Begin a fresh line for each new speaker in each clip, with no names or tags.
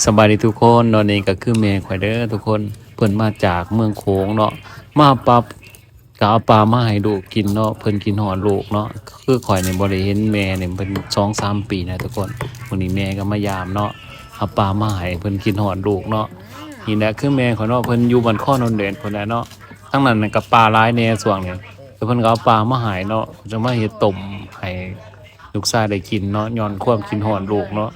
สบายดีทุกคนตอนนี้ก็คือแม่ข่อยเด้อทุกคนเพิ่นมาจากเมืองโขงเนาะมาปั๊บก็เอาปลามาให้ลูกกินเนาะเพิ่นกินฮอดลูกเนาะคือข่อยนี่บ่ได้เห็นแม่นี่เพิ่น2-3 ปีแล้วทุกคนมื้อนี้แม่ก็มายามเนาะเอาปลามาให้เพิ่นกินฮอดลูกเนาะนี่แหละคือแม่ข่อยเนาะเพิ่นอยู่บ้านค้อโนนแดนพุ่นแหละเนาะทั้งนั้นน่ะก็ปลาหลายแหน่ช่วงนี้แต่เพิ่นก็เอาปลามาให้เนาะจะมาเฮ็ดต้มให้ลูกชายได้กินเนาะย้อนความกินฮอดลูกเนาะ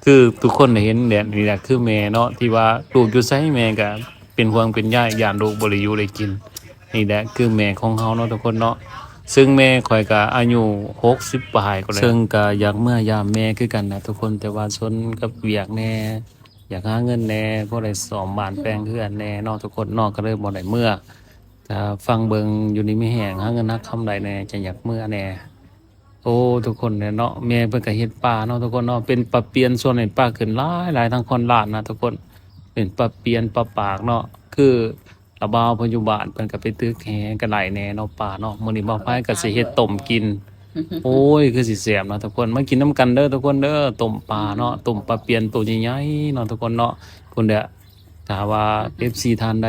คือทุกคนได้เห็นเนี่ยนี่แหละคือแม่เนาะที่ว่าลูกอยู่ไสแม่ก็เป็นห่วงเป็นใยย้านลูกบ่ได้อยู่ได้กินนี่แหละคือแม่ของเฮาเนาะทุกคนเนาะซึ่งแม่ข่อยก็อายุ60ปลายก็แล้วซึ่งก็อยากเมื่อยามแม่คือกันนะทุกคนแต่ว่าซนกับเวียกแน่อยากหาเงินแหน่บ่ได้ซ่อมบ้านแปลงเรือนแหน่เนาะทุกคนเนาะก็เลยบ่ได้เมื่อถ้าฟังเบิ่งอยู่นี่มีแฮงหาเงินหาคำใดแหน่จะอยากเมื่อแหน่ โอ้ทุกคนเนี่ยเนาะแม่เพิ่นก็เฮ็ดปลาเนาะทุกคนเนาะเป็นปลาเปียนส่วนใหญ่ปลาขึ้นหลายหลายทางคอนลาดนะทุกคนเป็นปลาเปียนปลาปากเนาะคือระบาวเพิ่นอยู่บ้านเพิ่นก็ไปตึกแหกันหลายแหน่เนาะปลาเนาะมื้อนี้บ่าวไผก็สิเฮ็ดต้มกินโอ้ยคือสิแซ่บเนาะทุกคนมากินนํกันเด้อทุกคนเด้อต้มปลาเนาะต้มปลาเปียนตัวใหญ่ๆเนาะทุกคนเนาะพุ่นเด้อถ้าว่า FC ท่านใด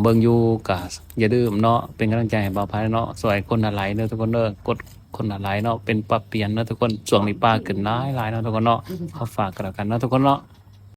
เบิ่งอยู่ก็อย่าลืมเนาะเป็นกำลังใจให้บ่าวไผเนาะช่วยคนละไลค์เด้อทุกคนเด้อกด คนละหลายเนาะเป็นปรับเปลี่ยนเนาะทุกคนช่วงนี้ปลาขึ้นหลายเนาะทุกคนเนาะขอฝากกันแล้วกันเนาะทุกคนเนาะ